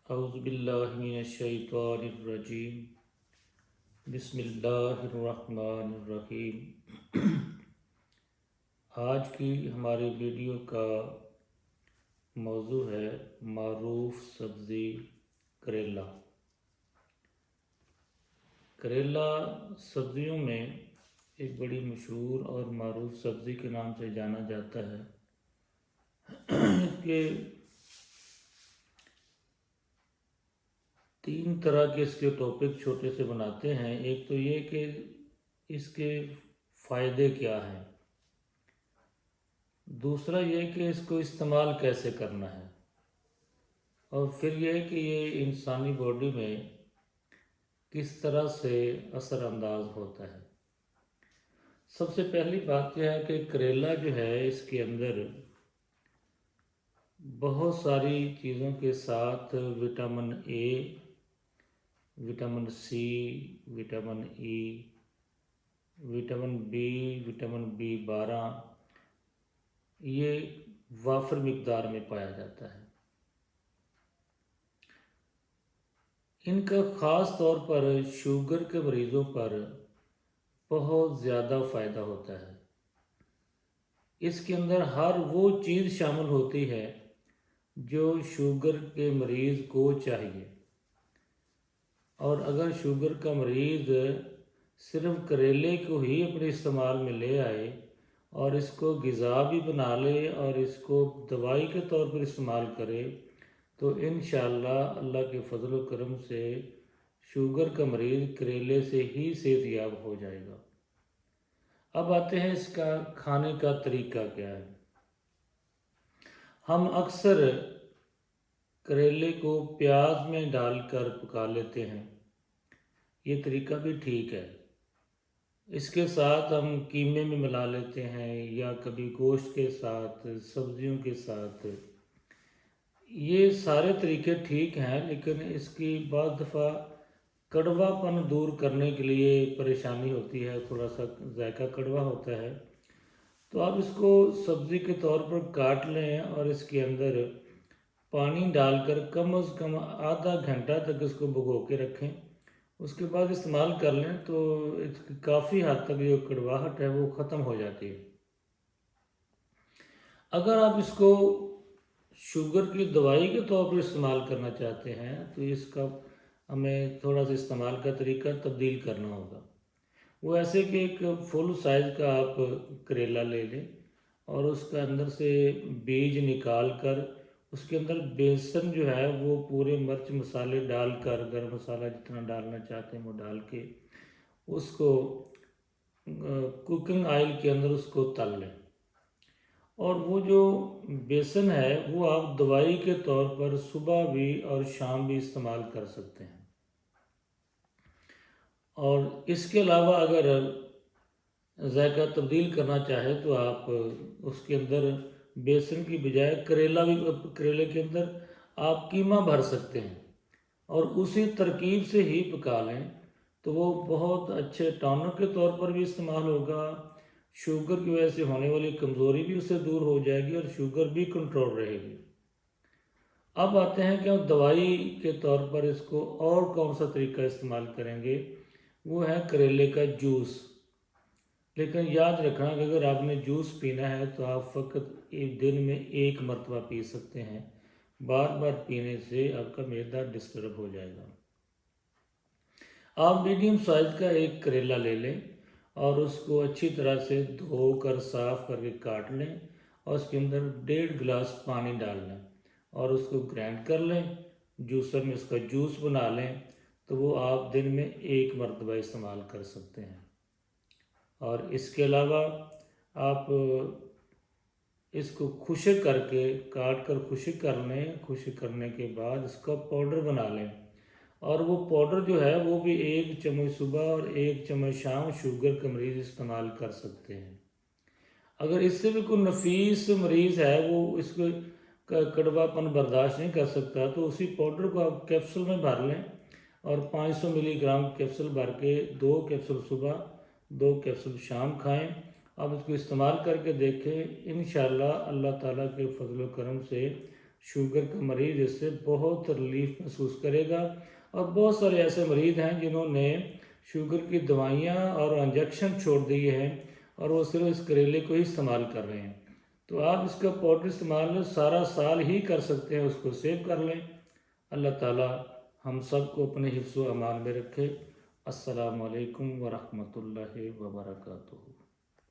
اعوذ باللہ من الشیطان الرجیم بسم اللہ الرحمن الرحیم۔ آج کی ہماری ویڈیو کا موضوع ہے معروف سبزی کریلا۔ کریلا سبزیوں میں ایک بڑی مشہور اور معروف سبزی کے نام سے جانا جاتا ہے۔ اس کے تین طرح کے اس کے ٹاپک چھوٹے سے بناتے ہیں۔ ایک تو یہ کہ اس کے فائدے کیا ہیں، دوسرا یہ کہ اس کو استعمال کیسے کرنا ہے، اور پھر یہ کہ یہ انسانی باڈی میں کس طرح سے اثر انداز ہوتا ہے۔ سب سے پہلی بات یہ ہے کہ کریلا جو ہے اس کے اندر بہت ساری چیزوں کے ساتھ vitamin A, vitamin C, vitamin E, vitamin B, vitamin B12 یہ وافر مقدار میں پایا جاتا ہے۔ ان کا خاص طور پر شوگر کے مریضوں پر بہت زیادہ فائدہ ہوتا ہے۔ اس کے اندر ہر وہ چیز شامل ہوتی ہے جو شوگر کے مریض کو چاہیے، اور اگر شوگر کا مریض صرف کریلے کو ہی اپنے استعمال میں لے آئے اور اس کو غذا بھی بنا لے اور اس کو دوائی کے طور پر استعمال کرے تو انشاءاللہ اللہ کے فضل و کرم سے شوگر کا مریض کریلے سے ہی صحت یاب ہو جائے گا۔ اب آتے ہیں اس کا کھانے کا طریقہ کیا ہے۔ ہم اکثر کریلے کو پیاز میں ڈال کر پکا لیتے ہیں، یہ طریقہ بھی ٹھیک ہے۔ اس کے ساتھ ہم قیمے میں ملا لیتے ہیں یا کبھی گوشت کے ساتھ، سبزیوں کے ساتھ، یہ سارے طریقے ٹھیک ہیں، لیکن اس کی بعض دفعہ کڑوا پن دور کرنے کے لیے پریشانی ہوتی ہے، تھوڑا سا ذائقہ کڑوا ہوتا ہے، تو آپ اس کو سبزی کے طور پر کاٹ لیں اور اس کے اندر پانی ڈال کر کم از کم آدھا گھنٹہ تک اس کو بھگو کے رکھیں، اس کے بعد استعمال کر لیں تو اس کی کافی حد تک جو کڑواہٹ ہے وہ ختم ہو جاتی ہے۔ اگر آپ اس کو شوگر کی دوائی کے طور پر استعمال کرنا چاہتے ہیں تو اس کا ہمیں تھوڑا سا استعمال کا طریقہ تبدیل کرنا ہوگا۔ وہ ایسے کہ ایک فل سائز کا آپ کریلا لے لیں اور اس کا اندر سے بیج نکال کر اس کے اندر بیسن جو ہے وہ پورے مرچ مسالے ڈال کر، گرم مسالہ جتنا ڈالنا چاہتے ہیں وہ ڈال کے اس کو کوکنگ آئل کے اندر اس کو تل لیں، اور وہ جو بیسن ہے وہ آپ دوائی کے طور پر صبح بھی اور شام بھی استعمال کر سکتے ہیں۔ اور اس کے علاوہ اگر ذائقہ تبدیل کرنا چاہے تو آپ اس کے اندر بیسن کی بجائے کریلے کے اندر آپ قیمہ بھر سکتے ہیں اور اسی ترکیب سے ہی پکا لیں تو وہ بہت اچھے ٹانک کے طور پر بھی استعمال ہوگا، شوگر کی وجہ سے ہونے والی کمزوری بھی اس سے دور ہو جائے گی اور شوگر بھی کنٹرول رہے گی۔ اب آتے ہیں کہ ہم دوائی کے طور پر اس کو اور کون سا طریقہ استعمال کریں گے، وہ ہے کریلے کا جوس۔ لیکن یاد رکھنا کہ اگر آپ نے جوس پینا ہے تو آپ فقط ایک دن میں ایک مرتبہ پی سکتے ہیں، بار بار پینے سے آپ کا معدہ ڈسٹرب ہو جائے گا۔ آپ میڈیم سائز کا ایک کریلا لے لیں اور اس کو اچھی طرح سے دھو کر صاف کر کے کاٹ لیں اور اس کے اندر 1.5 گلاس پانی ڈال لیں اور اس کو گرائنڈ کر لیں، جوسر میں اس کا جوس بنا لیں، تو وہ آپ دن میں ایک مرتبہ استعمال کر سکتے ہیں۔ اور اس کے علاوہ آپ اس کو خشک کر کے کاٹ کر خشک کر لیں، خشک کرنے کے بعد اس کا پاؤڈر بنا لیں، اور وہ پاؤڈر جو ہے وہ بھی 1 چمچ صبح اور 1 چمچ شام شوگر کا مریض استعمال کر سکتے ہیں۔ اگر اس سے بھی کوئی نفیس مریض ہے، وہ اس کو کڑوا پن برداشت نہیں کر سکتا، تو اسی پاؤڈر کو آپ کیپسول میں بھر لیں اور 500 ملی گرام کیپسول بھر کے 2 کیپسول صبح 2 کیپسول شام کھائیں۔ آپ اس کو استعمال کر کے دیکھیں، انشاءاللہ اللہ تعالیٰ کے فضل و کرم سے شوگر کا مریض اس سے بہت ریلیف محسوس کرے گا، اور بہت سارے ایسے مریض ہیں جنہوں نے شوگر کی دوائیاں اور انجیکشن چھوڑ دیے ہیں اور وہ صرف اس کریلے کو ہی استعمال کر رہے ہیں۔ تو آپ اس کا پاؤڈر استعمال سارا سال ہی کر سکتے ہیں، اس کو سیو کر لیں۔ اللہ تعالیٰ ہم سب کو اپنے حفظ و امان میں رکھے۔ السلام علیکم ورحمۃ اللہ وبرکاتہ۔